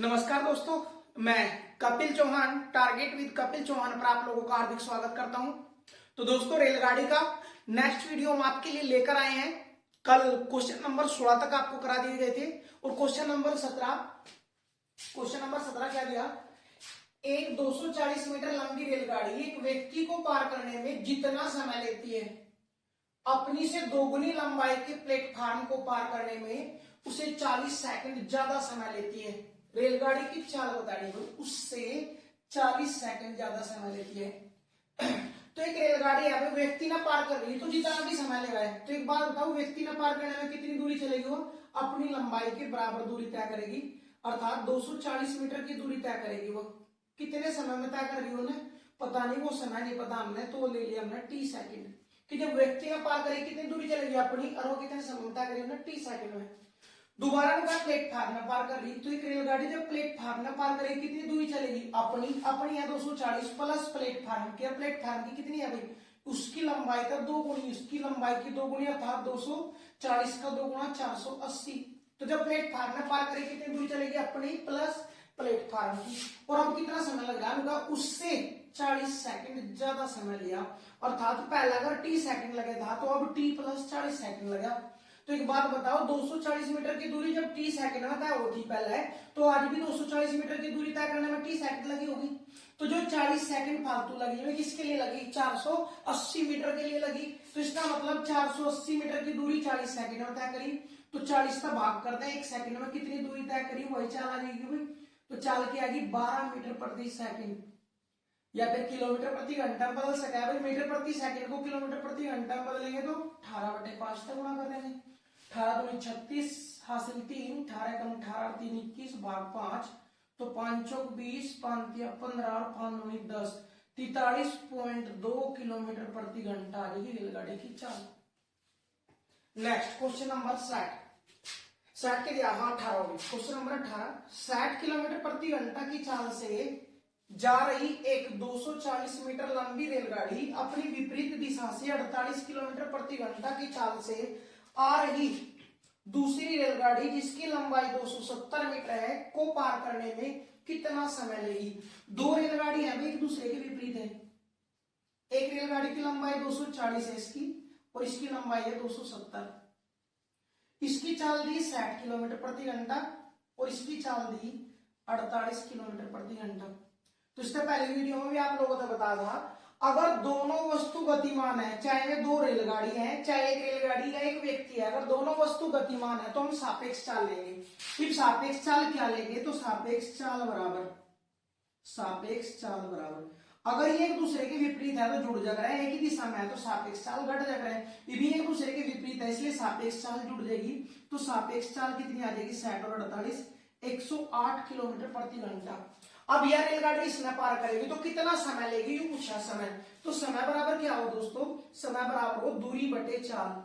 नमस्कार दोस्तों, मैं कपिल चौहान टारगेट विद कपिल चौहान पर आप लोगों का हार्दिक स्वागत करता हूं। तो दोस्तों, रेलगाड़ी का नेक्स्ट वीडियो हम आपके लिए लेकर आए हैं। कल क्वेश्चन नंबर 16 तक आपको करा दिए गए थे और क्वेश्चन नंबर 17 क्या दिया? एक 240 मीटर लंबी रेलगाड़ी एक व्यक्ति को पार करने में जितना समय लेती है, अपनी से दोगुनी लंबाई के प्लेटफार्म को पार करने में उसे 40 सेकंड ज्यादा समय लेती है। रेलगाड़ी की चाल बतानी है, उससे 40 सेकंड ज्यादा समय लेती है। तो एक रेलगाड़ी है, व्यक्ति ना पार कर रही है तो जितना भी समय ले रहा है, तो एक बात बताओ, व्यक्ति ना पार करने में कितनी दूरी चलेगी? वो अपनी लंबाई के बराबर दूरी तय करेगी, अर्थात 240 मीटर की दूरी तय करेगी। वो कितने समय में तय कर रही है? उन्हें पता नहीं, वो समय नहीं पता हमने, तो वो ले लिया हमने टी सेकंड कि जब व्यक्ति ना पार करे कितनी दूरी चलेगी अपनी, और वो कितने समय में तय करेगी? हमने टी सेकंड में। दोबारा प्लेटफार्म में पार कर रही, तो एक रेलगाड़ी जब प्लेटफार्म में पार करेगी कितनी दूरी चलेगी? अपनी है 240 प्लस प्लेटफार्म की, प्लेटफार्म की कितनी है भाई? उसकी लंबाई का दो गुणी, उसकी लंबाई की दो गुणी, अर्थात 240 का दो गुणा 480। तो जब प्लेटफार्म में पार करेगी कितनी दूरी चलेगी? अपनी प्लस प्लेटफार्म की। और अब कितना समय लग रहा है? उससे 40 सेकंड ज्यादा समय लिया, अर्थात पहला अगर टी सेकंड लगे था तो अब टी प्लस 40 सेकंड लगा। तो एक बात बताओ, 240 मीटर की दूरी जब टी सेकंड में तय होती पहले, तो आज भी 240 मीटर की दूरी तय करने में टी सेकंड लगी होगी। तो जो 40 सेकंड फालतू लगी है किसके लिए लगी? 480 मीटर के लिए लगी। तो इसका मतलब 480 मीटर की दूरी 40 सेकंड में तय करी, तो 40 का भाग करते हैं, एक सेकंड में कितनी दूरी तय करी वही चाल आ जाएगी भाई। तो चाल की आएगी 12 मीटर प्रति सेकंड, या फिर किलोमीटर प्रति घंटा बदल सके भाई। मीटर प्रति सेकंड को किलोमीटर प्रति घंटा बदलेंगे तो 18/5 से गुणा कर देंगे। 18 दूनी 36 हासिल 3, 18 कम 18 3 21 भाग 5, तो 5 चौक 20, 5 या 15 और 5 दूनी 10, 43.2 किलोमीटर प्रति घंटा आ जाएगी रेलगाड़ी की चाल। नेक्स्ट क्वेश्चन नंबर 60 के दिया, हाँ 18 होगी। क्वेश्चन नंबर 18, 60 किलोमीटर प्रति घंटा की चाल से जा रही एक 240 मीटर लंबी रेलगाड़ी अपनी विपरीत दिशा से 48 किलोमीटर प्रति घंटा की चाल से आ रही दूसरी रेलगाड़ी जिसकी लंबाई 270 मीटर है को पार करने में कितना समय लेगी? दो रेलगाड़ी है, एक दूसरे के विपरीत है। एक रेलगाड़ी की लंबाई 240 है इसकी, और इसकी लंबाई है 270। इसकी चाल दी 60 किलोमीटर प्रति घंटा और इसकी चाल दी 48 किलोमीटर प्रति घंटा। तो इससे पहले वीडियो में भी आप लोगों को बताया था, अगर दोनों वस्तु गतिमान है, चाहे वे दो रेलगाड़ी है, चाहे एक रेलगाड़ी या एक व्यक्ति है, अगर दोनों वस्तु गतिमान है तो हम सापेक्ष चाल लेंगे। फिर सापेक्ष चाल क्या लेंगे? तो सापेक्ष चाल बराबर अगर ये एक दूसरे के विपरीत है तो जुड़ जा रहा है, एक ही दिशा में है तो सापेक्ष चाल घट जा रहा है। ये भी एक दूसरे के विपरीत है इसलिए सापेक्ष चाल जुड़ जाएगी। तो सापेक्ष चाल कितनी आ जाएगी? 60 और 48, 108 किलोमीटर प्रति घंटा। अब यह रेलगाड़ी इसमें पार करेगी तो कितना समय लेगी? यू पूछा समय। तो समय बराबर क्या हो दोस्तों? समय बराबर हो दूरी बटे चाल।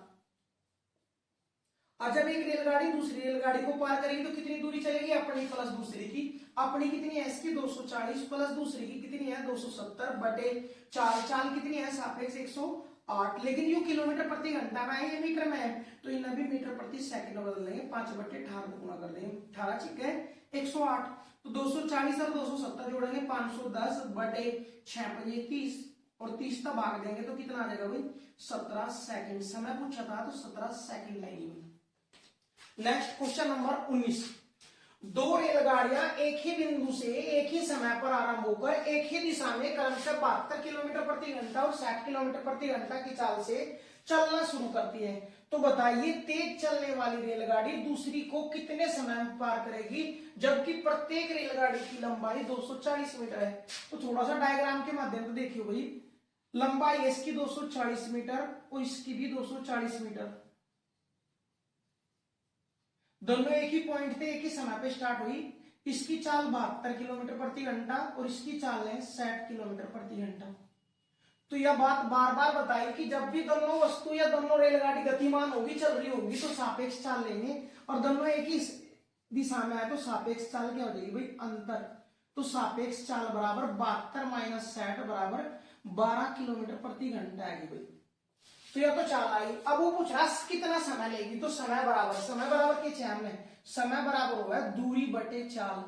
और जब एक रेलगाड़ी दूसरी रेलगाड़ी को पार करेगी तो कितनी दूरी चलेगी? अपनी प्लस दूसरी की। अपनी कितनी है इसकी? 240 प्लस दूसरी की कितनी है? 270 बटे चाल। चाल कितनी है? सापेक्ष 108। लेकिन यू किलोमीटर प्रति घंटा में है, ये मीटर में है, तो इन्हें भी मीटर प्रति सेकंड में बदल देंगे। 5/18 को गुणा कर देंगे, 18 ठीक है 108। तो 240 और 270 जोड़ेंगे, 510 बटे 6 30, और 30 का भाग देंगे तो कितना आ जाएगा भाई? 17 सेकंड। समय पूछा था तो 17 सेकंड लगेगी। नेक्स्ट क्वेश्चन नंबर 19, दो रेलगाड़ियां एक ही बिंदु से एक ही समय पर आरंभ होकर एक ही दिशा में क्रमशः 72 किलोमीटर प्रति घंटा और 60 किलोमीटर प्रति घंटा की चाल से चलना शुरू करती है। तो बताइए, तेज चलने वाली रेलगाड़ी दूसरी को कितने समय में पार करेगी, जबकि प्रत्येक रेलगाड़ी की लंबाई 240 मीटर है? तो थोड़ा सा डायग्राम के माध्यम से देखियो भाई, लंबाई इसकी 240 मीटर और इसकी भी 240 मीटर, दोनों एक ही पॉइंट पे एक ही समय पे स्टार्ट हुई। इसकी चाल 72 किलोमीटर प्रति घंटा और इसकी चाल है 60 किलोमीटर प्रति घंटा। तो यह बात बार बार बताई कि जब भी दोनों वस्तु या दोनों रेलगाड़ी गतिमान होगी, चल रही होगी, तो सापेक्ष चाल लेंगे, और दोनों एक ही दिशा में है तो सापेक्ष चाल क्या हो जाएगी भाई? अंतर। तो सापेक्ष चाल बराबर 72 माइनस 60 बराबर 12 किलोमीटर प्रति घंटा आएगी भाई। तो यह तो चाल आई। अब वो पूछ रहा कितना समय लेगी, तो समय बराबर क्या चाहिए हमने? समय बराबर होगा दूरी बटे चाल।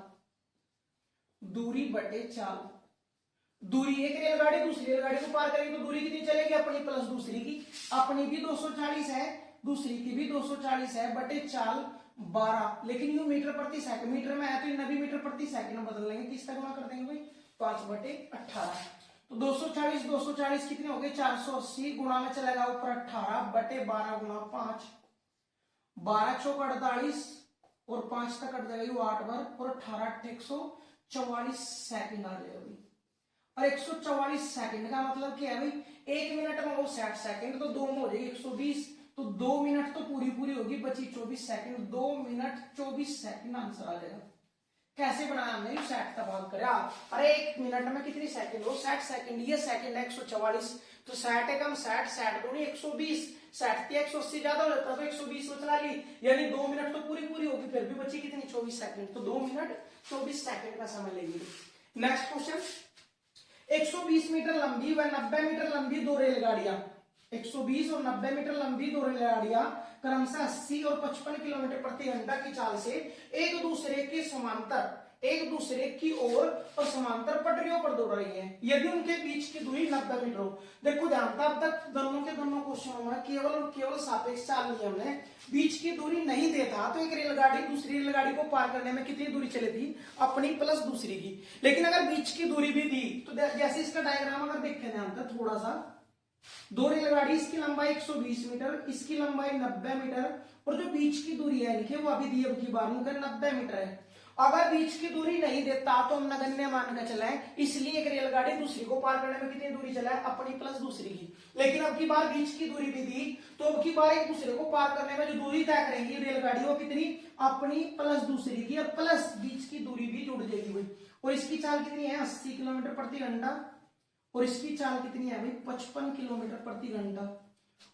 दूरी बटे चाल। दूरी, एक रेलगाड़ी दूसरी रेलगाड़ी को पार करेगी तो दूरी कितनी चलेगी, अपनी प्लस दूसरी की। अपनी भी 240 है, दूसरी की भी 240 है, बटे चाल 12। लेकिन यू मीटर प्रति सेकंड, मीटर में है तो इन्हें भी मीटर प्रति सेकंड बदल लेंगे, किसका गुना कर देंगे भाई, 5/18। तो 240 कितने हो गए, 480, गुणा में चलेगा ऊपर 18 बटे 12 गुणा 5, 12 चौक 48 और 5 तक कट जाएगा 8 बार, और 18 8 144 सेकंड आ जाएगा भाई। और 144 सेकंड का मतलब क्या है भाई, 1 मिनट में वो 60 सेकंड, तो 2 में हो जाएगी 120, तो 2 मिनट तो पूरी पूरी होगी, बची 24 सेकंड, 2 मिनट 24 सेकंड आंसर आ जाएगा। कैसे बनाया हमने, 60 का भाग करा, अरे 1 मिनट में कितनी सेकंड हो, 60 सेकंड, ये सेकंड है 144, तो 60 है कम 60, 60 दूनी 120, 60 थी 180 ज्यादा हो जाता तो 120 में चला ली, यानी 2 मिनट तो पूरी पूरी होगी, फिर भी बची कितनी 24 सेकंड, तो 2 मिनट 24 सेकंड का समय लेगी। नेक्स्ट क्वेश्चन, 120 मीटर लंबी व 90 मीटर लंबी दो रेलगाड़ियां, 120 और 90 मीटर लंबी दो रेलगाड़ियां क्रमशः 80 और 55 किलोमीटर प्रति घंटा की चाल से एक दूसरे के समांतर, एक दूसरे की ओर और समांतर पटरियों पर दौड़ रही हैं, यदि उनके बीच की दूरी 90 मीटर हो। देखो ध्यान था, अब तक दोनों के दोनों क्वेश्चनों में केवल और केवल सापेक्ष चाल नियम ने बीच की दूरी नहीं देता, तो एक रेलगाड़ी दूसरी रेलगाड़ी को पार करने में कितनी दूरी चली थी, अपनी प्लस दूसरी की। लेकिन अगर बीच की दूरी भी दी तो जैसे इसका डायग्राम अगर देखें ध्यान था थोड़ा सा, दो रेलगाड़ी, इसकी लंबाई 120 मीटर, इसकी लंबाई 90 मीटर, और जो बीच की दूरी है लिखे वो अभी दी अब की बार 90 मीटर है। अगर बीच की दूरी नहीं देता तो हम नगण्य मान कर चलाएं, इसलिए एक रेलगाड़ी दूसरी को पार करने में कितनी दूरी चलाए, अपनी प्लस दूसरी की। लेकिन अब की बार बीच की दूरी भी दी तो अब की बार एक दूसरे को पार करने में जो दूरी तय करेंगी रेलगाड़ी वो कितनी, अपनी प्लस दूसरी की, और प्लस बीच की दूरी भी जुड़ जाएगी भाई। और इसकी चाल कितनी है, 80 किलोमीटर प्रति घंटा, और इसकी चाल कितनी है भाई, 55 किलोमीटर प्रति घंटा।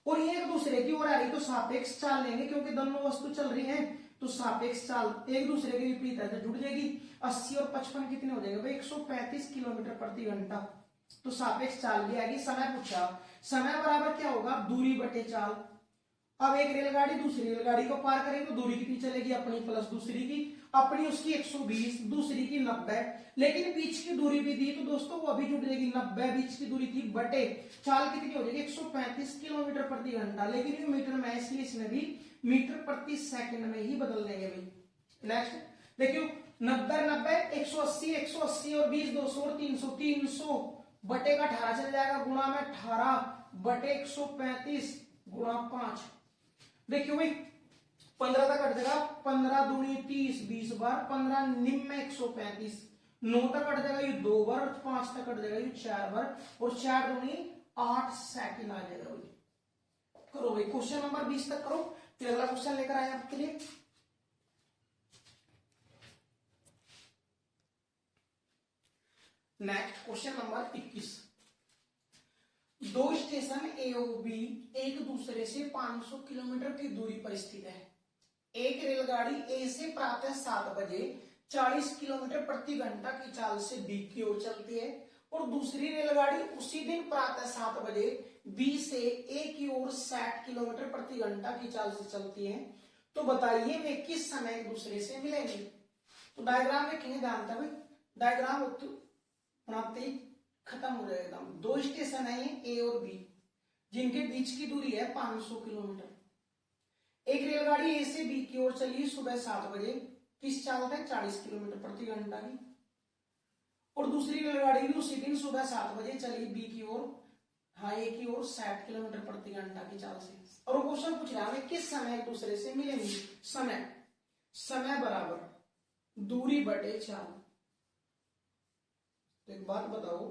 और ये एक दूसरे की ओर आ रही तो सापेक्ष चाल लेंगे, क्योंकि दोनों वस्तु चल रही हैं, तो सापेक्ष चाल एक दूसरे के विपरीत है तो जुड़ जाएगी। 80 और 55 कितने हो जाएगा भाई, 135 किलोमीटर प्रति घंटा, तो सापेक्ष चाल भी आएगी। समय पूछा, समय बराबर क्या होगा, दूरी बटे चाल। अब एक रेलगाड़ी दूसरी रेलगाड़ी को पार करेगी तो दूरी कितनी चलेगी, अपनी प्लस दूसरी की, अपनी उसकी 120, दूसरी की 90, लेकिन बीच की दूरी भी दी तो दोस्तों वो अभी जुड़ जाएगी, 90 बीच की दूरी थी, बटे चाल कितनी हो जाएगी, 135 किलोमीटर प्रति घंटा, लेकिन ये मीटर में है इसलिए इसमें भी मीटर प्रति सेकंड में ही बदल देंगे भाई। नेक्स्ट देखियो, 90 90 180 180 और 20 200 और 300 300 बटे का 18 चल जाएगा, गुणा में 18 बटे 135 गुणा 5। देखियो भाई 15 तक कट जाएगा, 15 दूनी 30, 20 बार, 15 निम में 135, 9 तक कट जाएगा ये 2 बार, 5 तक कट जाएगा ये 4 बार, और 4 दूनी 8 सेकंड आ जाएगा भाई। करो भाई क्वेश्चन नंबर 20 तक करो, फिर अगला क्वेश्चन लेकर आए आपके लिए। नेक्स्ट क्वेश्चन नंबर 21, दो स्टेशन ए और बी एक दूसरे से 500 किलोमीटर की दूरी पर स्थित है। एक रेलगाड़ी ए से प्रातः 7 बजे 40 किलोमीटर प्रति घंटा की चाल से बी की ओर चलती है, और दूसरी रेलगाड़ी उसी दिन प्रातः 7 बजे बी से ए की ओर 60 किलोमीटर प्रति घंटा की चाल से चलती है। तो बताइए वे किस समय एक दूसरे से मिलेंगे। तो डायग्राम देखेंगे, ध्यान था भाई, डायग्राम बनाते ही खत्म हो जाएगा। दो स्टेशन है ए और बी जिनके बीच की दूरी है 500 किलोमीटर। एक रेलगाड़ी ए से बी की ओर चली सुबह 7 बजे, किस चाल है 40 किलोमीटर प्रति घंटा की, और दूसरी रेलगाड़ी भी उसी दिन सुबह 7 बजे चली बी की ओर, हाँ ए की ओर 60 किलोमीटर प्रति घंटा की चाल से। और क्वेश्चन पूछ रहा है किस समय एक दूसरे से मिलेंगे। समय, समय बराबर दूरी बटे चाल। तो एक बात बताओ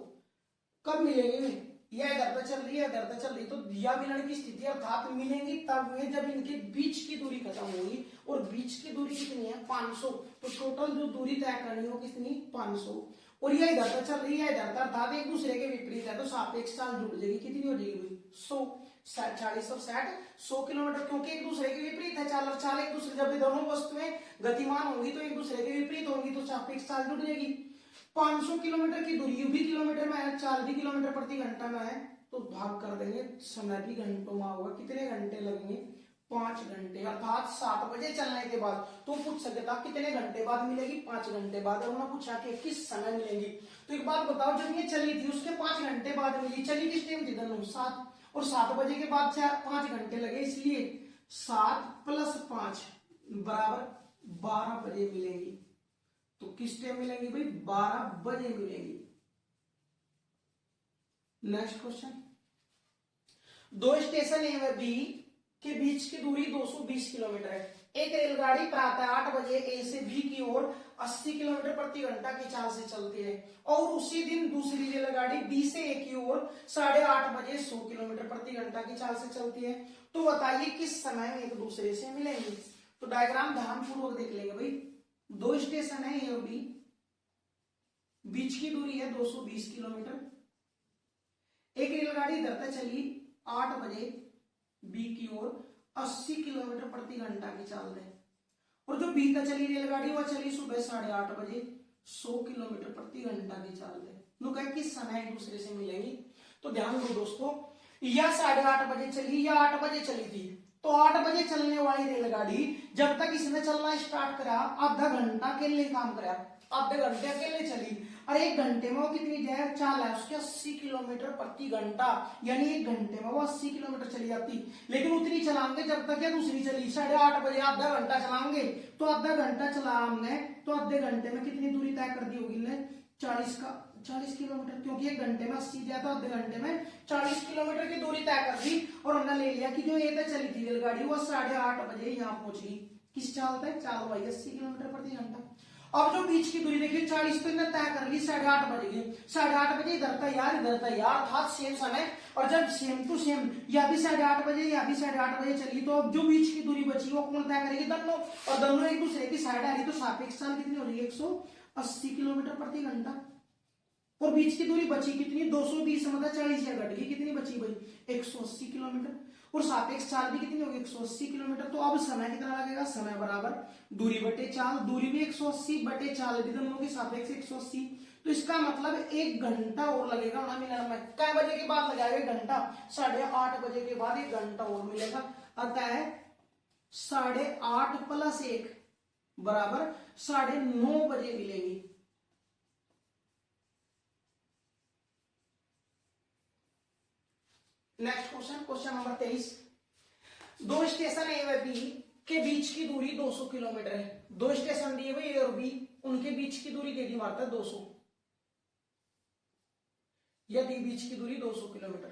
कब मिलेंगे, यह इधर चल रही है इधर चल रही, तो दिया मिलन की स्थिति अर्थात मिलेंगी तब में जब इनके बीच की दूरी खत्म होगी, और बीच की दूरी कितनी है 500, तो टोटल जो दूरी तय करनी हो कितनी 500, और यह इधर चल रही है इधर अर्थात एक दूसरे के विपरीत है, तो सापेक्ष चाल जुड़ जाएगी, कितनी हो जाएगी 100, 40 और 60 100 किलोमीटर, क्योंकि एक दूसरे के विपरीत है चाल, और चाल एक दूसरे, जब दोनों वस्तुएं गतिमान होंगी तो एक दूसरे के विपरीत होंगी, तो सापेक्ष चाल जुड़ जाएगी। 500 किलोमीटर की दूरी भी किलोमीटर में है, चाल भी किलोमीटर प्रति घंटा में है, तो भाग कर देंगे, समय भी घंटों में होगा, कितने घंटे लगेंगे 5 घंटे, अर्थात 7 बजे चलने के बाद। तो पूछ सकते था कितने घंटे बाद मिलेगी, 5 घंटे बाद। और उन्होंने पूछा कि किस समय मिलेंगी। तो एक बात बताओ, जब ये चली थी उसके 5 घंटे बाद मिली, चली किस टाइम थी दोनों, 7, और 7 बजे के बाद 5 घंटे लगे, इसलिए 7 + 5 बराबर 12 बजे मिलेंगी। तो किस टाइम मिलेंगी भाई, 12 बजे मिलेंगी। नेक्स्ट क्वेश्चन, दो स्टेशन ए व बी के बीच की दूरी 220 किलोमीटर है। एक रेलगाड़ी प्रातः 8 बजे ए से बी की ओर 80 किलोमीटर प्रति घंटा की चाल से चलती है, और उसी दिन दूसरी रेलगाड़ी बी से ए की ओर 8:30 बजे 100 किलोमीटर प्रति घंटा की चाल से चलती है। तो बताइए किस समय में एक दूसरे से मिलेंगे। तो डायग्राम ध्यानपूर्वक देख लेंगे भाई। दो स्टेशन है ए और बी, बीच की दूरी है 220 किलोमीटर। एक रेलगाड़ी इधर तक चली 8 बजे बी की ओर 80 किलोमीटर प्रति घंटा की चाल है, और जो बी तक चली रेलगाड़ी वह चली सुबह 8:30 बजे 100 किलोमीटर प्रति घंटा की चाल है। लोग किस समय एक दूसरे से मिलेंगी। तो ध्यान दो दोस्तों, या 8:30 बजे चली या 8 बजे चली थी। तो 8 बजे चलने वाली रेलगाड़ी जब तक इसने चलना स्टार्ट करा, आधा घंटा अकेले काम करा, आधे घंटे अकेले चली, और 1 घंटे में वो कितनी चाल है उसके 80 किलोमीटर प्रति घंटा, यानी 1 घंटे में वो 80 किलोमीटर चली जाती। लेकिन उतनी चलाएंगे जब तक या दूसरी चली 8:30 बजे, आधा घंटा चलाएंगे। तो आधा घंटा चला हमने, तो आधे घंटे में कितनी दूरी तय कर दी होगी ने, 40 किलोमीटर, क्योंकि 1 घंटे में 80 दिया, तो आधे घंटे में 40 किलोमीटर की दूरी तय कर दी। और हमने ले लिया कि जो ये तय चली थी रेलगाड़ी वो 8:30 बजे यहाँ पहुंच गई। किस चाल तय, चाल भाई 80 किलोमीटर प्रति घंटा। अब जो बीच की दूरी देखिए 40 पे तय कर ली, 8:30 बजे गई, 8:30 बजे इधर तैयार इधर तैयार, अर्थात सेम समय। और जब सेम टू सेम या भी 8:30 बजे या भी 8:30 बजे चली, तो अब जो बीच की दूरी बची वो कौन तय करेगी, दोनों। और दोनों एक दूसरे की साइड आ रही, तो सापेक्ष चाल कितनी हो रही है, 180 किलोमीटर प्रति घंटा। और बीच की दूरी बची कितनी, 220, मतलब 40 या घट गई, कितनी बची भाई, 180 किलोमीटर। और सापेक्ष चाल भी कितनी होगी, 180 किलोमीटर। तो अब समय कितना लगेगा, समय बराबर दूरी बटे चाल, दूरी भी 180 बटे चाल भी दोनों की सापेक्ष 180। तो इसका मतलब 1 घंटा और लगेगा ना मिलने में। कै बजे के बाद लगाएगा, 1 घंटा, 8:30 बजे के बाद 1 घंटा और मिलेगा। अतः 8:30 + 1 बराबर 9:30 बजे मिलेगी। नेक्स्ट क्वेश्चन, क्वेश्चन नंबर 23, दो स्टेशन ए व बी के बीच की दूरी 200 किलोमीटर है। दो स्टेशन दिए हुए ए और बी, उनके बीच की दूरी दे दी मारता 200, यदि बीच की दूरी 200 किलोमीटर।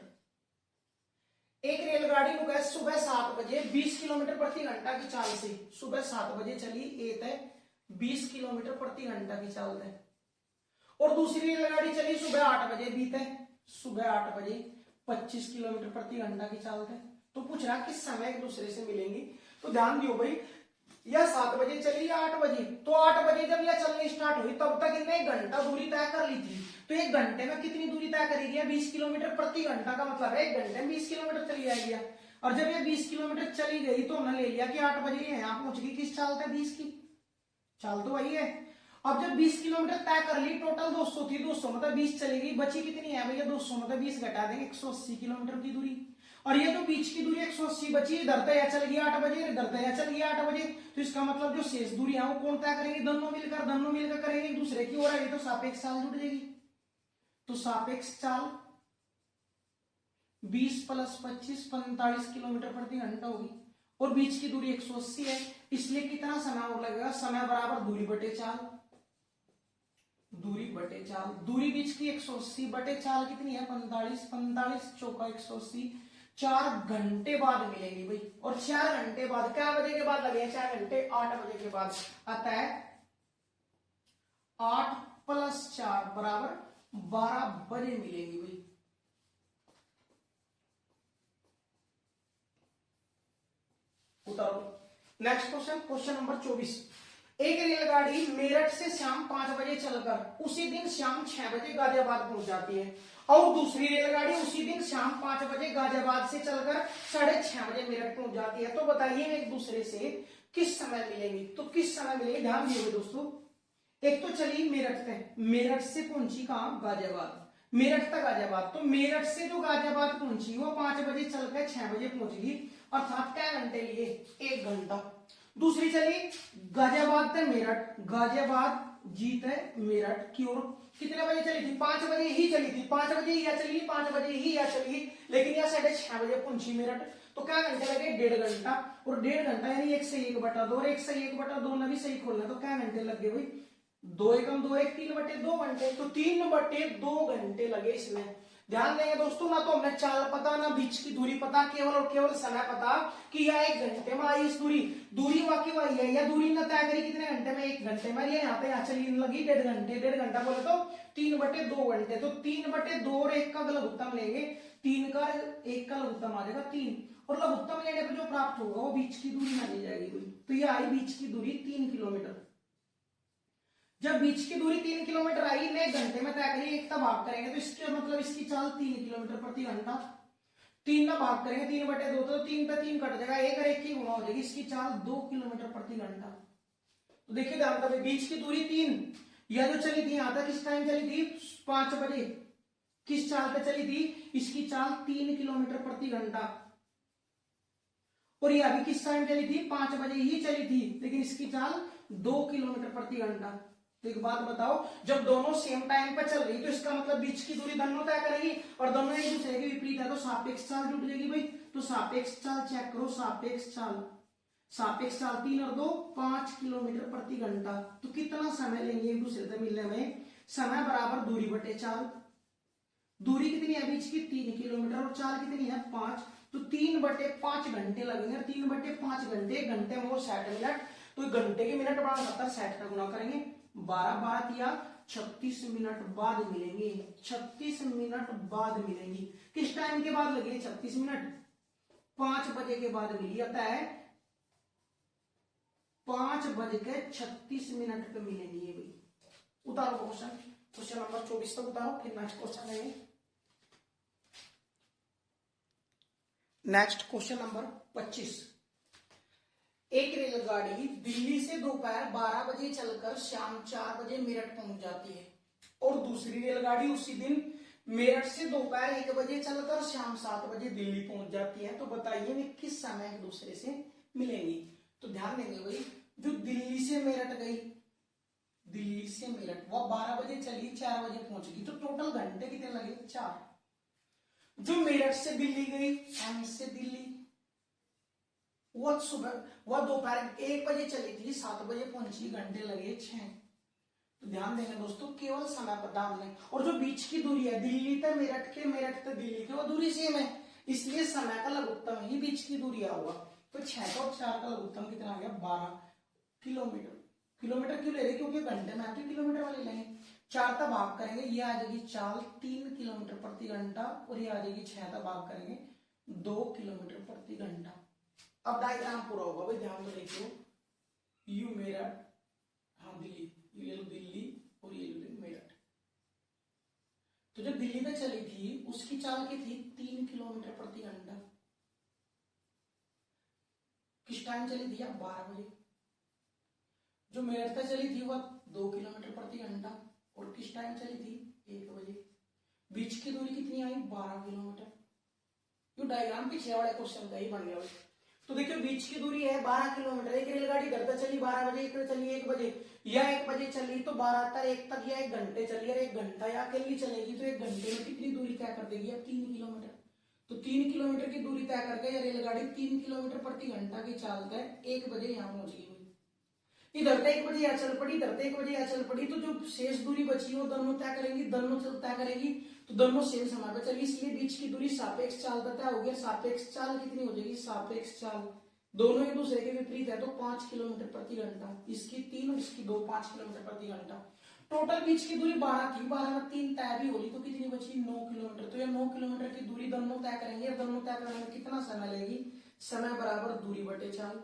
एक रेलगाड़ी को गए सुबह 7 बजे 20 किलोमीटर प्रति घंटा की चाल से, सुबह 7 बजे चली ए तय 20 किलोमीटर प्रति घंटा की चाल है, और दूसरी रेलगाड़ी चली सुबह 8 बजे बी तय सुबह 8 बजे 25 किलोमीटर प्रति घंटा की चाल है। तो पूछ रहा किस समय एक दूसरे से मिलेंगी। तो ध्यान दियो भाई, या 7 बजे चली या 8 बजे, तो 8 बजे जब यह चलनी स्टार्ट हुई तब तक इन्हें 1 घंटा दूरी तय कर ली थी। तो 1 घंटे में कितनी दूरी तय करेगी, 20 किलोमीटर प्रति घंटा का मतलब है 1 घंटे में 20 किलोमीटर चली जाएगी। और जब ये 20 किलोमीटर चली गई तो हमने ले लिया कि 8 बजे यहाँ पहुंच गई। किस चाल था, 20 की चाल तो वही है। अब जब 20 किलोमीटर तय कर ली, टोटल 200 थी, 200 मतलब 20 चलेगी, बची कितनी है भैया, 200 मतलब 20 घटा देंगे, 180 किलोमीटर की दूरी। और ये जो बीच की दूरी 180 बची, इधर तय चल गई 8 बजे, इधर तय चल गई 8 बजे। तो इसका मतलब जो शेष दूरी है वो कौन तय करेंगे, दोनों मिलकर करेंगे, एक दूसरे की ओर आएगी, तो सापेक्ष चाल जुड़ जाएगी। तो सापेक्ष चाल 20 + 25 45 किलोमीटर प्रति घंटा होगी, और बीच की दूरी 180 है, इसलिए कितना समय और लगेगा, समय बराबर दूरी बटे चाल, दूरी बटे चाल। दूरी बीच की 180 बटे चाल कितनी है, 45, 45 चौका 180, 4 घंटे बाद मिलेगी भाई। और 4 घंटे बाद, क्या बजे के बाद लगे, 4 घंटे 8 बजे के बाद। अतः 8 + 4 बराबर 12 बजे मिलेगी भाई। उतारो। नेक्स्ट क्वेश्चन, क्वेश्चन नंबर 24, एक रेलगाड़ी मेरठ से शाम 5 बजे चलकर उसी दिन शाम 6 बजे गाजियाबाद पहुंच जाती है, और दूसरी रेलगाड़ी उसी दिन शाम 5 बजे गाजियाबाद से चलकर 6:30 बजे मेरठ पहुंच जाती है। तो बताइए एक दूसरे से किस समय मिलेंगी। तो किस समय मिलेगी, ध्यान दीजिए दोस्तों। एक तो चली मेरठ तक, मेरठ से पहुंची कहां, गाजियाबाद, मेरठ तक गाजियाबाद। तो मेरठ से जो गाजियाबाद पहुंची वो 5 बजे चलकर 6 बजे पहुंचेगी, अर्थात क्या घंटे लिए, 1 घंटा। दूसरी चली गाजियाबाद से मेरठ, गाजियाबाद जीत है मेरठ की ओर, कितने बजे चली थी, 5 बजे ही चली थी, 5 बजे ही या चली, 5 बजे ही या चली, लेकिन यह 6:30 बजे पहुंची मेरठ। तो क्या घंटे लगे, 1.5 घंटा, और 1.5 घंटा यानी 1 से 1/2, और 1 से 1/2 ना भी सही खोलना, तो क्या घंटे लग गए भाई, 2 एकम 2 1 3/2 घंटे, तो 3/2 घंटे लगे इसमें। ध्यान देंगे दोस्तों, ना तो हमें चाल पता ना बीच की दूरी पता, केवल और केवल समय पता कि यह 1 घंटे में आई इस दूरी वाकई वही है, या दूरी ने तय करी कितने घंटे में, 1 घंटे में, यहाँ पे यहाँ चली लगी 1.5 घंटे, 1.5 घंटा बोले तो 3/2 घंटे, तो 3/2 और 1 का लघुत्तम लेंगे, 3 का 1 का लघुत्तम आ जाएगा 3, और लघुत्तम लेने पर जो प्राप्त होगा वो बीच की दूरी मानी जाएगी। तो ये आई बीच की दूरी 3 किलोमीटर। जब बीच की दूरी 3 किलोमीटर आई ने 1 घंटे में तय करी, 1 का भाग करेंगे तो इसके मतलब इसकी चाल 3 किलोमीटर प्रति घंटा, 3 का भाग करेंगे 3/2, तो 3 पे 3 कट जाएगा, 1 और 1 की गुणा हो जाएगी, इसकी चाल 2 किलोमीटर प्रति घंटा। तो देखिए ध्यान दे, बीच की दूरी 3, यह जो चली थी यहां तक किस टाइम चली थी, 5 बजे, किस चाल पे चली थी, इसकी चाल 3 किलोमीटर प्रति घंटा, और यह अभी किस टाइम चली थी, 5 बजे ही चली थी, लेकिन इसकी चाल 2 किलोमीटर प्रति घंटा। तो एक बात बताओ, जब दोनों सेम टाइम पे चल रही तो इसका मतलब बीच की दूरी दोनों तय करेगी, और दोनों एक दूसरे के विपरीत है, तो सापेक्ष चाल जुट जाएगी भाई। तो सापेक्ष चाल चेक करो, सापेक्ष चाल 3 और 2 5 किलोमीटर प्रति घंटा। तो कितना समय लेंगे एक दूसरे से मिलने में, समय बराबर दूरी बटे चाल, दूरी कितनी है बीच की 3 किलोमीटर, और चाल कितनी है 5, तो 3/5 घंटे लगेंगे, 3/5 घंटे, 1 घंटे में वो 60 मिनट, तो घंटे के मिनट बड़ा 70, 60 का गुना करेंगे, 12 या 36 मिनट बाद मिलेंगे, 36 मिनट बाद मिलेंगी। किस टाइम के बाद लगी 36 मिनट, 5 बजे के बाद मिली, आता है 5:36 पे मिलेंगी ये भाई। उतारो क्वेश्चन नंबर 24 तक उतारो, फिर नेक्स्ट क्वेश्चन लेंगे। नेक्स्ट क्वेश्चन नंबर 25, एक रेलगाड़ी दिल्ली से दोपहर 12 बजे चलकर शाम 4 बजे मेरठ पहुंच जाती है, और दूसरी रेलगाड़ी उसी दिन मेरठ से दोपहर 1 बजे चलकर शाम 7 बजे दिल्ली पहुंच जाती है। तो बताइए वे किस समय एक दूसरे से मिलेंगी। तो ध्यान देंगे भाई, जो दिल्ली से मेरठ गई, दिल्ली से मेरठ वह 12 बजे चली, 4 बजे पहुंचेगी, तो टोटल घंटे कितने लगे 4। जो मेरठ से दिल्ली गई, एम से दिल्ली, वह सुबह वह दोपहर 1 बजे चली थी, 7 बजे पहुंची, घंटे लगे 6। तो ध्यान देना दोस्तों, केवल समय पता हमने, और जो बीच की दूरी है दिल्ली तक मेरठ के, मेरठ तक दिल्ली के, वो दूरी सेम है, इसलिए समय का लघुत्तम ही बीच की दूरी होगा। तो 6 और 4 का लघुत्तम कितना आ गया 12 किलोमीटर। किलोमीटर क्यों ले रहे, क्योंकि घंटे में आके किलोमीटर वाले लेंगे। 4 का भाग करेंगे, ये आ जाएगी चाल 3 किलोमीटर प्रति घंटा, और ये आ जाएगी 6 का भाग करेंगे 2 किलोमीटर प्रति घंटा। अब डायग्राम पूरा होगा भाई, ध्यान तो देखियो, यू मेरठ, हाँ दिल्ली, ये लो दिल्ली और ये लो मेरठ। तो जो दिल्ली में चली थी उसकी चाल की थी 3 किलोमीटर प्रति घंटा, किस टाइम चली थी 12 बजे। जो मेरठ तक चली थी वह 2 किलोमीटर प्रति घंटा, और किस टाइम चली थी 1 बजे। बीच की दूरी कितनी आई 12 किलोमीटर। ये डायग्राम पीछे वाले क्वेश्चन का ही बन गया। तो देखिए बीच की दूरी है 12 किलोमीटर, एक रेलगाड़ी घर तक चली 12 बजे, एक चली 1 बजे, या 1 बजे चली तो 12 तक 1 तक, या 1 घंटे चली, और 1 घंटा या अकेली चलेगी तो 1 घंटे में कितनी दूरी तय कर देगी, अब 3 किलोमीटर। तो 3 किलोमीटर की दूरी तय करके यह रेलगाड़ी 3 किलोमीटर प्रति घंटा की चाल तक 1 बजे यहाँ पहुंच गई। इधर तक 1 बजे यहाँ चल पड़ी, इधर तक 1 बजे यहाँ चल पड़ी, तो जो शेष दूरी बची वो दोनों तय करेंगी, दोनों तय करेगी, तो दोनों सेम समय पर चली, इसलिए बीच की दूरी सापेक्ष चाल तय हो गया। सापेक्ष चाल कितनी हो जाएगी, सापेक्ष चाल दोनों एक दूसरे के विपरीत है, तो 5 किलोमीटर प्रति घंटा, इसकी 3 और इसकी 2, 5 किलोमीटर प्रति घंटा। टोटल बीच की दूरी 12 थी, 12 में 3 तय भी होगी, तो कितनी बची 9 किलोमीटर। तो ये 9 किलोमीटर की दूरी दोनों तय करेंगे, दोनों तय करने में कितना समय लगेगी, समय बराबर दूरी बटे चाल।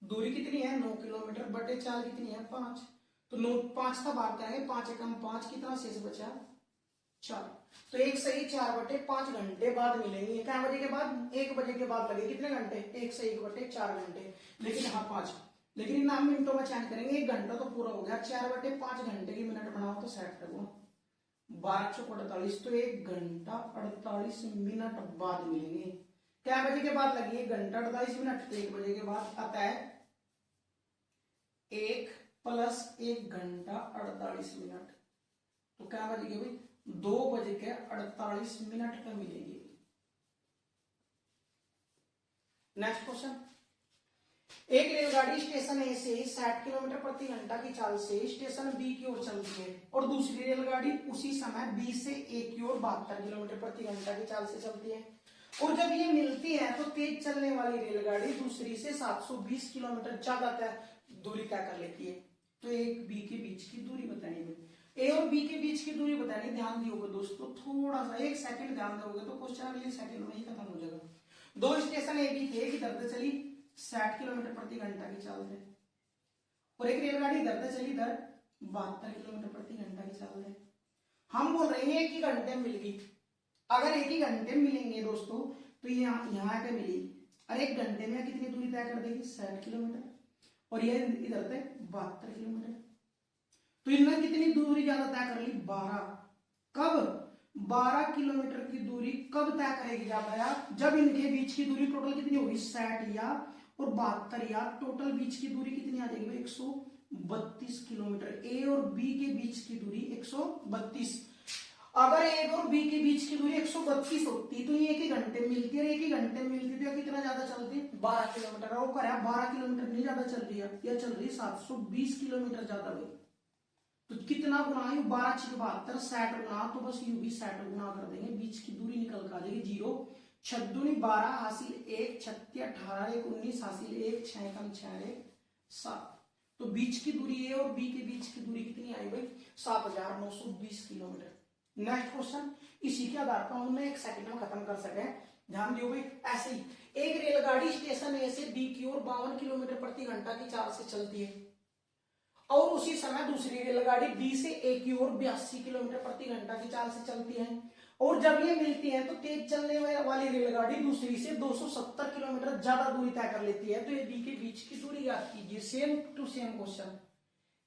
दूरी कितनी है 9 किलोमीटर, बटे चाल कितनी है 5, तो 9 5 का भाग करेंगे, 5 एकम 5, कितना शेष बचा 4। तो 1 सही 4/5 घंटे बाद मिलेंगे। क्या बजे के बाद 1 बजे के बाद लगे कितने घंटे, 1 से 1/4 घंटे, लेकिन हाँ 5, लेकिन इन नाम मिनटों में चेंज करेंगे, 1 घंटा तो पूरा हो गया, 4/5 घंटे की मिनट बनाओ तो 60 कर दो, 12 48, तो 1 घंटा 48 मिनट बाद मिलेंगे। क्या बजे के बाद लगी है? घंटा 48 मिनट। तो 1 बजे के बाद आता है 1 + 1 घंटा 48 मिनट। तो क्या बजेगी भाई? 2 बजे के 48 मिनट पे मिलेगी। नेक्स्ट क्वेश्चन, एक रेलगाड़ी स्टेशन ए से 60 किलोमीटर प्रति घंटा की चाल से स्टेशन बी की ओर चलती है और दूसरी रेलगाड़ी उसी समय बी से ए की ओर 72 किलोमीटर प्रति घंटा की चाल से चलती है। और जब ये मिलती है तो तेज चलने वाली रेलगाड़ी दूसरी से 720 किलोमीटर ज्यादा दूरी तय कर लेती है। तो एक बी के बीच की दूरी बतानी है। ए और बी के बीच की दूरी बतानी, ध्यान दियोगे दोस्तों, थोड़ा सा 1 सेकंड ध्यान दोगे तो क्वेश्चन अगले सेकंड में ही खत्म हो जाएगा। 2 स्टेशन ए बी थे, इधर से चली 60 किलोमीटर प्रति घंटा की चाल से और एक रेलगाड़ी इधर से चली इधर 72 किलोमीटर प्रति घंटा की चाल से। हम बोल रहे हैं एक ही घंटे में मिल गई। अगर एक ही घंटे में मिलेंगे दोस्तों तो यहाँ पे मिली और 1 घंटे में कितनी दूरी तय कर देगी? 60 किलोमीटर और ये इधर से 72 किलोमीटर। तो इनमें कितनी दूरी ज्यादा तय कर ली? 12। कब? 12 किलोमीटर की दूरी कब तय करेगी ज्यादा यार? जब इनके बीच की दूरी टोटल कितनी होगी? 60 या और 72 या टोटल बीच की दूरी कितनी आ जाएगी? 132 किलोमीटर। ए और बी के बीच की दूरी 132। अगर ए और बी के बीच की दूरी 132 होती तो ये एक ही घंटे में मिलती है। एक ही घंटे में मिलती तो कितना ज्यादा चलती? 12 किलोमीटर। और कर 12 किलोमीटर नहीं ज्यादा चल रही है, यह चल रही है 720 किलोमीटर ज्यादा हुई। तो कितना गुना? 12 × 72 60 गुना, तो बस यू भी 60 गुना कर देंगे, बीच की दूरी निकल कर आ जाएगी 0। 6 दूनी 12 हासिल 1, 36 18 1 19 हासिल 1, 6 कम 6 1 7। तो बीच की दूरी ए और बी के बीच की दूरी कितनी आई भाई? 7920 किलोमीटर। नेक्स्ट क्वेश्चन, इसी के आधार पर हम 1 सेकंड में खत्म कर सके। ध्यान दियो भाई, ऐसे ही एक रेलगाड़ी स्टेशन ए से बी की ओर 52 किलोमीटर प्रति घंटा की चाल से चलती है और उसी समय दूसरी रेलगाड़ी बी से ए की ओर 82 किलोमीटर प्रति घंटा की चाल से चलती है। और जब ये मिलती है तो तेज चलने वाली रेलगाड़ी दूसरी से 270 किलोमीटर ज्यादा दूरी तय कर लेती है। तो ये बी के बीच की दूरी याद कीजिए। Same to same question,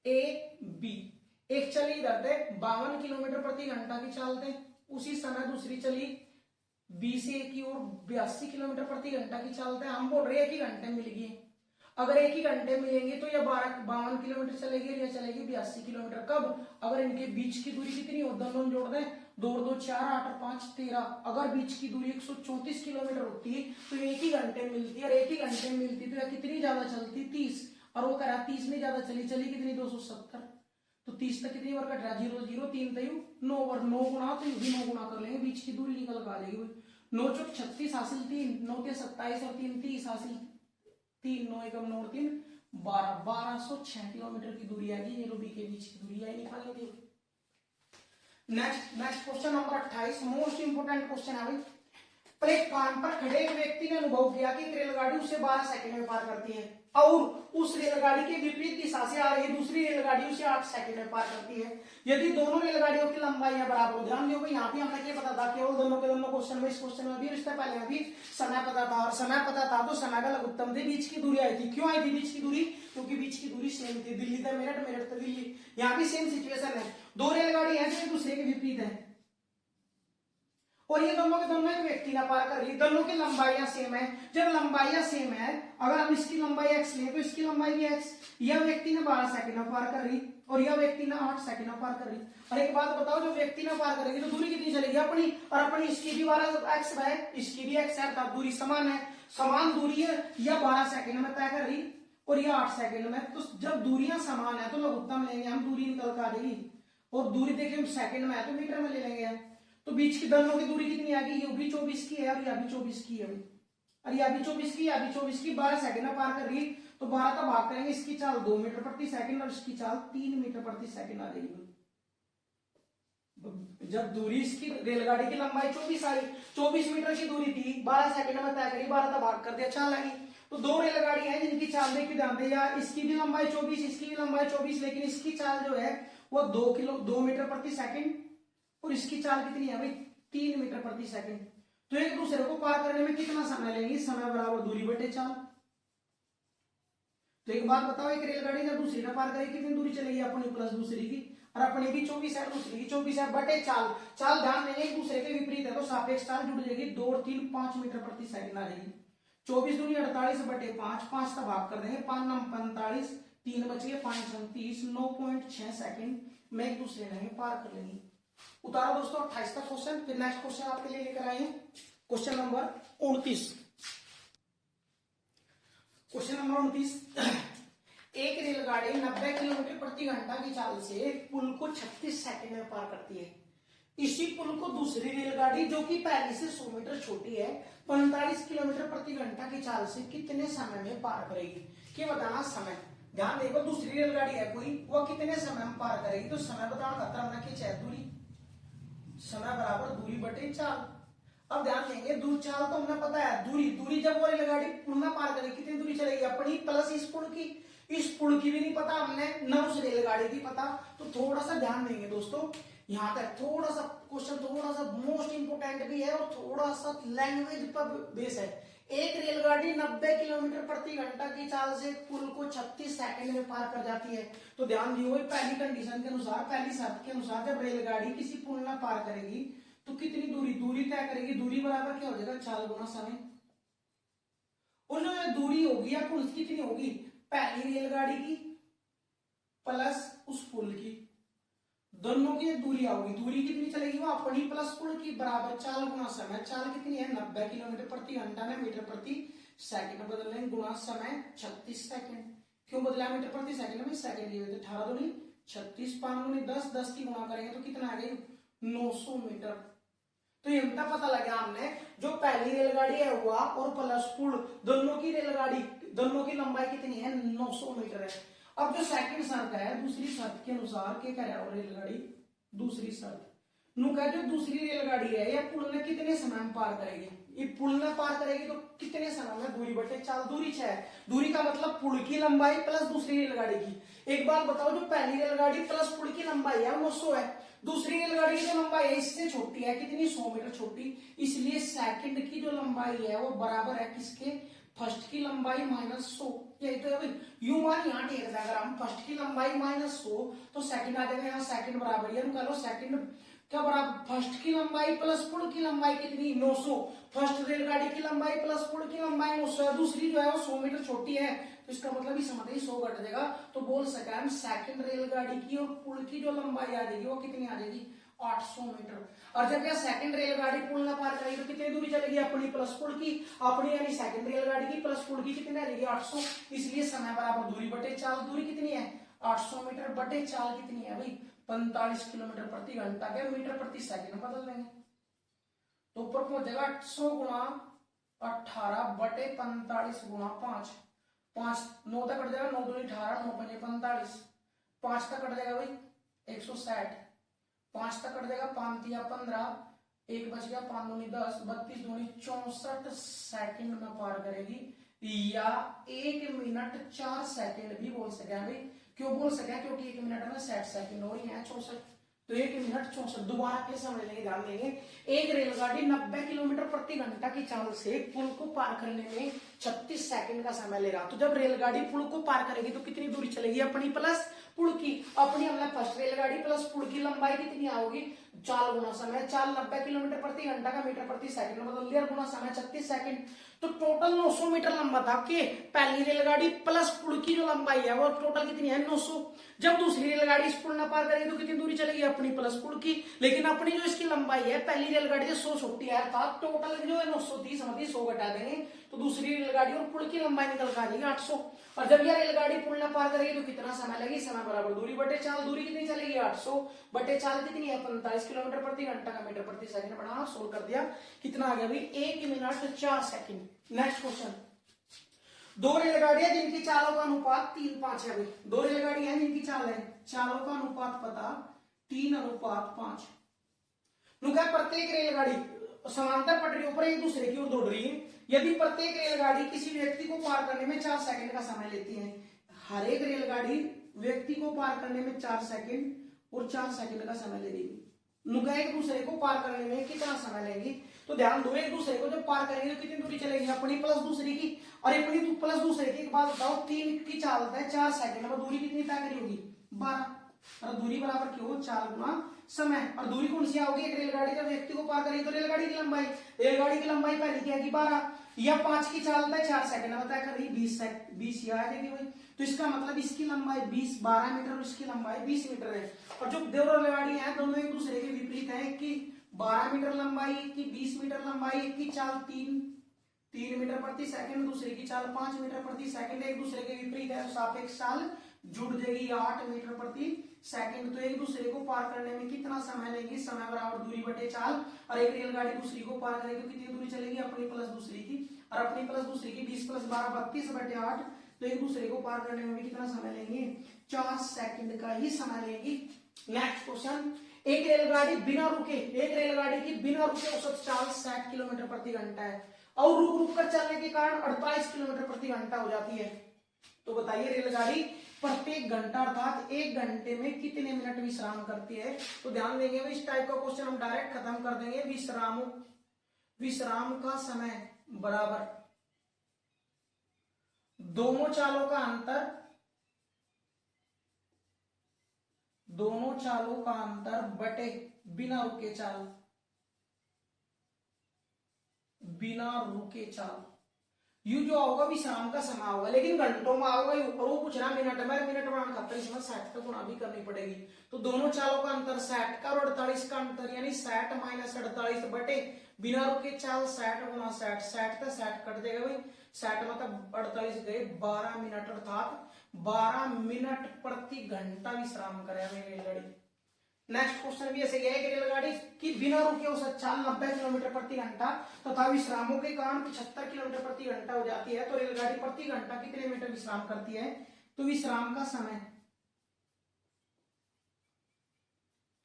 A B, एक चली इधर से 52 किलोमीटर प्रति घंटा की चाल से, उसी समय दूसरी चली बी से ए की ओर 82 किलोमीटर प्रति घंटा की चाल से। हम बोल रहे हैं एक ही घंटे में मिल गई। अगर एक ही घंटे मिलेंगे तो यह 52 किलोमीटर चलेगी, यह चलेगी 82 किलोमीटर। कब? अगर इनके बीच की दूरी कितनी हो? दोनों जोड़ दें, 2 2 4 8 5 13। अगर बीच की दूरी 134 किलोमीटर होती है तो एक ही घंटे में मिलती है। और एक ही घंटे में मिलती तो यह कितनी ज्यादा चलती? 30। और वो करा 30 नहीं ज्यादा चली, चली कितनी? 270। तो 30 तक कितनी बार कट रहा? 0 0 3 तयू 9 बार, 9 गुना तो यू भी 9 गुना कर लेंगे, बीच की दूरी निकल कर आ जाएगी। 9 चौक 36 हासिल 3, 9 के 27 और 3 30 हासिल 3, 9 एकम 9 3 12, 1206 किलोमीटर की दूरी आएगी। ये बी के बीच की दूरी आई निकालेंगे। Next question number 28, most important question है भाई। प्लेटफॉर्म पर खड़े एक व्यक्ति ने अनुभव किया कि रेलगाड़ी उसे 12 सेकंड में पार करती है और उस रेलगाड़ी के विपरीत दिशा से आ रही दूसरी रेलगाड़ी उसे 8 सेकंड में पार करती है। यदि दोनों रेलगाड़ियों की लंबाई बराबर हो, ध्यान दियो, यहाँ पे हमें क्या पता था? केवल दोनों के दोनों क्वेश्चन में, इस क्वेश्चन में भी, इससे पहले में भी समय पता था। और समय पता था तो समय का लघुत्तम थे, बीच की दूरी आई थी। क्यों आई थी बीच की दूरी? क्योंकि बीच की दूरी सेम थी। दिल्ली से मेरठ, मेरठ से दिल्ली, यहाँ भी सेम सिचुएशन है। 2 रेलगाड़ी है जो एक दूसरे के विपरीत है और ये दोनों के दोनों एक व्यक्ति ना पार कर रही। दोनों की लंबाइयां सेम है। जब लंबाइयां सेम है, अगर हम इसकी लंबाई x लें तो इसकी लंबाई भी x। यह व्यक्ति ने 12 सेकंड में पार कर रही और यह व्यक्ति ने 8 सेकंड में पार कर रही। और एक बात बताओ, जो व्यक्ति ने पार करेगी तो दूरी कितनी चलेगी? अपनी, और अपनी इसकी भी 12x है, इसकी भी x है, अर्थात दूरी समान है। समान दूरी है, यह 12 सेकंड में तय कर रही और यह 8 सेकंड में। तो जब दूरियां समान है तो लघुत्तम लेंगे हम, दूरी निकल कर आ जाएगी। और दूरी देखिए सेकंड में है तो मीटर में ले लेंगे। तो बीच की दोनों की दूरी कितनी आ गई? ये भी 24 की है और यह भी 24 की है, और यह भी 24 की, यह भी 24 की। 12 सेकंड में पार कर रही तो 12 का भाग करेंगे, इसकी चाल 2 मीटर प्रति सेकंड और इसकी चाल 3 मीटर प्रति सेकंड आ जाएगी। जब दूरी इसकी रेलगाड़ी की लंबाई 24 आई, 24 मीटर की दूरी थी, 12 सेकंड में तय करी, 12 का भाग कर दिया, चाल आई। तो 2 रेलगाड़ी है जिनकी चाल देखिए, ध्यान दे यार, इसकी भी लंबाई 24, इसकी भी लंबाई 24, लेकिन इसकी चाल जो है वो 2 मीटर प्रति सेकंड और इसकी चाल कितनी है भाई? 3 मीटर प्रति सेकंड। तो एक दूसरे को पार करने में कितना समय लेंगे? समय बराबर दूरी बटे चाल। तो एक बात बताओ, एक रेलगाड़ी जब दूसरी का पार करेगी कितनी दूरी चलेगी? अपनी प्लस दूसरी की। और अपनी भी 24 है, दूसरी की 24 है, बटे चाल। चाल ध्यान देंगे एक दूसरे के विपरीत है तो सापेक्ष चाल जुड़ जाएगी, 2 और 3 5 मीटर प्रति सेकंड आ जाएगी। 24 दूनी 48 बटे 5, 5 का भाग कर देंगे, 5 9 45, 3 बच गए, 5 30, 9.6 सेकंड में एक दूसरे ने पार कर लेंगे। उतारो दोस्तों 28 का क्वेश्चन। फिर नेक्स्ट क्वेश्चन आपके लिए लेकर आए क्वेश्चन नंबर 29। क्वेश्चन नंबर 29, एक रेलगाड़ी 90 किलोमीटर प्रति घंटा की चाल से पुल को 36 सेकंड में पार करती है। इसी पुल को दूसरी रेलगाड़ी जो कि पहले से 100 मीटर छोटी है 45 किलोमीटर प्रति घंटा की चाल से कितने समय में पार करेगी? क्या बताना समय। ध्यान देखो दूसरी रेलगाड़ी है कोई, वो कितने समय में पार करेगी, तो समय बताना खतरा होना कि चाहे दूरी, समय बराबर दूरी बटे चाल। अब ध्यान देंगे दूर चाल तो हमें पता है, दूरी दूरी जब वो रेलगाड़ी पुल में पार करेगी कितनी दूरी चलेगी अपनी प्लस इस पुल की। इस पुल की भी नहीं पता हमने, न उस रेलगाड़ी की पता, तो थोड़ा सा ध्यान देंगे दोस्तों। यहाँ तक थोड़ा सा क्वेश्चन थोड़ा सा मोस्ट इंपोर्टेंट भी है और थोड़ा सा लैंग्वेज पर बेस है। एक रेलगाड़ी 90 किलोमीटर प्रति घंटा की चाल से पुल को 36 सेकंड में पार कर जाती है। तो ध्यान दियो पहली कंडीशन के अनुसार, पहली शर्त के अनुसार जब रेलगाड़ी किसी पुल में पार करेगी तो कितनी दूरी तय करेगी, दूरी बराबर क्या हो जाएगा चाल गुना समय। और जो दूरी होगी या पुल कितनी होगी, पहली रेलगाड़ी की प्लस उस पुल की, दोनों की दूरी आओगी, दूरी कितनी चलेगी वो अपनी प्लस पुल की बराबर चाल गुना समय। चाल कितनी है 90 किलोमीटर प्रति घंटा में मीटर प्रति सेकंड बदल लेंगे, गुना समय 36 सेकंड। क्यों बदला मीटर प्रति सेकंड में, सेकंड लिए थे 18 दूनी 36, 5 दूनी 10, 10 की गुणा करेंगे तो कितना आ गई 900 मीटर। तो ये पता लगा हमने जो पहली रेलगाड़ी है हुआ और प्लस पुल दोनों की रेलगाड़ी दोनों की लंबाई कितनी है 900 मीटर है। अब जो सेकंड शर्त है दूसरी शर्त के अनुसार क्या कह रहा है रेलगाड़ी, दूसरी शर्त नु कह जो दूसरी रेलगाड़ी है या पुल में कितने समय में पार करेगी, ये पुल में पार करेगी तो कितने समय में, दूरी बटे चाल, दूरी 6 है, दूरी का मतलब पुल की लंबाई प्लस दूसरी रेलगाड़ी की। एक बात बताओ जो पहली रेलगाड़ी प्लस पुल की लंबाई है 900 है, दूसरी रेलगाड़ी की जो लंबाई है इससे छोटी है कितनी 100 मीटर छोटी, इसलिए सेकंड की जो लंबाई है वो बराबर है किसके, फर्स्ट की लंबाई माइनस 100। यही तो है भाई, यू मान यहाँ टेक अगर हम फर्स्ट की लंबाई माइनस 100 तो सेकंड आ जाएगा, यहाँ सेकंड बराबर है कह लो सेकंड क्या बराबर फर्स्ट की लंबाई प्लस पुल की लंबाई कितनी 900, फर्स्ट रेलगाड़ी की लंबाई प्लस पुल की लंबाई 900 है, दूसरी जो है वो 100 मीटर छोटी है, तो इसका मतलब इस समझ 100 घट जाएगा। तो बोल सके हम सेकंड रेलगाड़ी की और पुल की जो लंबाई आ जाएगी वो कितनी आ जाएगी 800 मीटर। और जब यह सेकंड रेलगाड़ी पुल ना पार करेगी तो कितनी दूरी चलेगी अपनी प्लस पुल की, अपनी यानी सेकंड रेलगाड़ी की प्लस पुल की कितनी रहेगी 800, इसलिए समय बराबर दूरी बटे चाल, दूरी कितनी है 800 मीटर बटे चाल कितनी है भाई 45 किलोमीटर प्रति घंटा के मीटर प्रति सेकंड बदल देंगे तो ऊपर पहुंच जाएगा 800 गुणा 18 बटे 45 गुणा 5, 5 9 तक कट जाएगा, 9 दूनी 18, 9 पंजे 45, 5 तक कट जाएगा भाई 160, 5 तक कट जाएगा 5 तिया 15, 1 बच गया 5 दूनी 10, 32 दूनी 64 सेकंड में पार करेगी, या 1 मिनट 4 सेकंड भी बोल सके भाई। क्यों बोल सके, क्योंकि 1 मिनट में 60 सेकंड हो रही है 64, तो 1 मिनट 64 दोबारा के समझ लेंगे, ध्यान देंगे। एक रेलगाड़ी 90 किलोमीटर प्रति घंटा की चाल से पुल को पार करने में 36 सेकंड का समय लेगा। तो जब रेलगाड़ी पुल को पार करेगी तो कितनी दूरी चलेगी अपनी प्लस पुल की, अपनी हमने फर्स्ट रेलगाड़ी प्लस पुल की लंबाई कितनी आओगी चाल गुना समय, चाल 90 किलोमीटर प्रति घंटा का मीटर प्रति सेकंड बदल दिया गुना समय 36 सेकंड, तो टोटल 900 मीटर लंबा था कि पहली रेलगाड़ी प्लस पुल की जो लंबाई है वो टोटल कितनी है 900। जब दूसरी रेलगाड़ी इस पुल ना पार करेगी तो कितनी दूरी चलेगी अपनी प्लस पुल की, लेकिन अपनी जो इसकी लंबाई है पहली रेलगाड़ी से 100 छोटी है अर्थात टोटल जो है 930 समझिए 100 घटा देंगे तो दूसरी रेलगाड़ी और पुल की लंबाई निकल कर आ जाएगी 800। और जब यह रेलगाड़ी पुल ना पार करेगी तो कितना समय लगेगी, समय बराबर दूरी बटे चाल, दूरी कितनी चलेगी 800 बटे चाल कितनी है 45 किलोमीटर प्रति घंटा का मीटर प्रति सेकंड बना, सोल्व कर दिया कितना आ गया भाई 1 मिनट 4 सेकंड। नेक्स्ट क्वेश्चन, दो रेलगाड़ियां जिनकी चालों का अनुपात 3:5 है भाई, दो रेलगाड़ियां जिनकी चाल है चालों का अनुपात पता 3:5, प्रत्येक रेलगाड़ी समांतर पटरियों पर एक दूसरे की ओर दौड़ रही है, यदि प्रत्येक रेलगाड़ी किसी व्यक्ति को पार करने में 4 सेकंड का समय लेती है, हर एक रेलगाड़ी व्यक्ति को पार करने में 4 सेकंड और 4 सेकंड का समय ले लेगी, नुका एक दूसरे को पार करने में कितना समय लेगी, तो ध्यान दो एक दूसरे को जब पार करेंगे तो कितनी दूरी चलेगी अपनी प्लस दूसरी की, और अपनी प्लस दूसरे की एक बात बताओ 3 की चाल है 4 सेकंड में दूरी कितनी तय करी होगी 12, और दूरी बराबर क्यों हो, चाल गुना समय। और दूरी कौन सी आओगी, एक रेलगाड़ी का व्यक्ति को पार करेगी तो रेलगाड़ी की लंबाई, रेलगाड़ी की लंबाई पहले क्या की 12 या 5 की चाल है 4 सेकंड में बताया कर रही 20 ये आ जाएगी भाई। तो इसका मतलब इसकी लंबाई 12 मीटर और इसकी लंबाई 20 मीटर है। और जो दो रेलगाड़ी है दोनों एक दूसरे के विपरीत है, एक की 12 मीटर लंबाई, एक की 20 मीटर लंबाई, एक की चाल 3 मीटर प्रति सेकंड, दूसरे की चाल 5 मीटर प्रति सेकंड, एक दूसरे के विपरीत है तो सापेक्ष चाल जुड़ जाएगी 8 मीटर प्रति सेकंड। तो एक दूसरे को पार करने में कितना समय लेगी, समय बराबर दूरी बटे चाल। और एक रेलगाड़ी दूसरी को पार करेगी तो कितनी दूरी चलेगी, अपनी प्लस दूसरी की, और अपनी प्लस दूसरी की 20 + 12 32 बटे 8। तो एक दूसरे को पार करने में भी कितना समय लेंगे, 4 सेकंड का ही समय लेगी। नेक्स्ट क्वेश्चन, एक रेलगाड़ी बिना रुके, एक रेलगाड़ी की बिना रुके औसत चाल 60 किलोमीटर प्रति घंटा है और रुक रुक कर चलने के कारण 48 किलोमीटर प्रति घंटा हो जाती है। तो बताइए रेलगाड़ी प्रत्येक घंटा अर्थात 1 घंटे में कितने मिनट विश्राम करती है। तो ध्यान देंगे इस टाइप का क्वेश्चन हम डायरेक्ट खत्म कर देंगे। विश्राम का समय बराबर दोनों चालों का अंतर बटे बिना रुके चाल। यू जो होगा विश्राम का समय होगा, लेकिन घंटों में होगा और वो पूछ रहा मिनट में, मिनट बनाना खाता इसमें 60 का गुणा भी करनी पड़ेगी। तो दोनों चालों का अंतर 60 का और 48 का अंतर यानी 60 - 48 बटे बिना रुके चाल 60 गुना 60, 60 का 60 कट जाएगा भाई, 60 मतलब 48 गए 12 मिनट, अर्थात 12 मिनट प्रति घंटा विश्राम करे रेलगाड़ी। नेक्स्ट क्वेश्चन भी ऐसे गया है कि रेलगाड़ी की बिना रुके औसत चाल 90 किलोमीटर प्रति घंटा तथा विश्रामों के कारण 75 किलोमीटर प्रति घंटा हो जाती है। तो रेलगाड़ी प्रति घंटा कितने मीटर विश्राम करती है। तो विश्राम का समय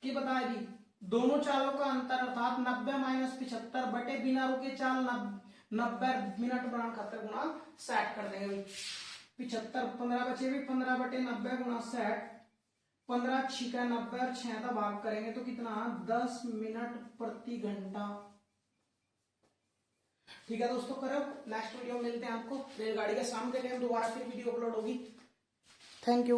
की बताएगी दोनों चालों का अंतर अर्थात 90 - 75 बटे बिना रुके चाल 90 मिनट बनाना खातर गुणा 60 कर देंगे। 75 15 बचे भी 15 बटे 90 गुणा 60, 15 × 6 = 90 और 6 का भाग करेंगे तो कितना 10 मिनट प्रति घंटा। ठीक है दोस्तों, करो नेक्स्ट वीडियो में मिलते हैं आपको रेलगाड़ी के सामने के लिए, दोबारा फिर वीडियो अपलोड होगी। Thank you.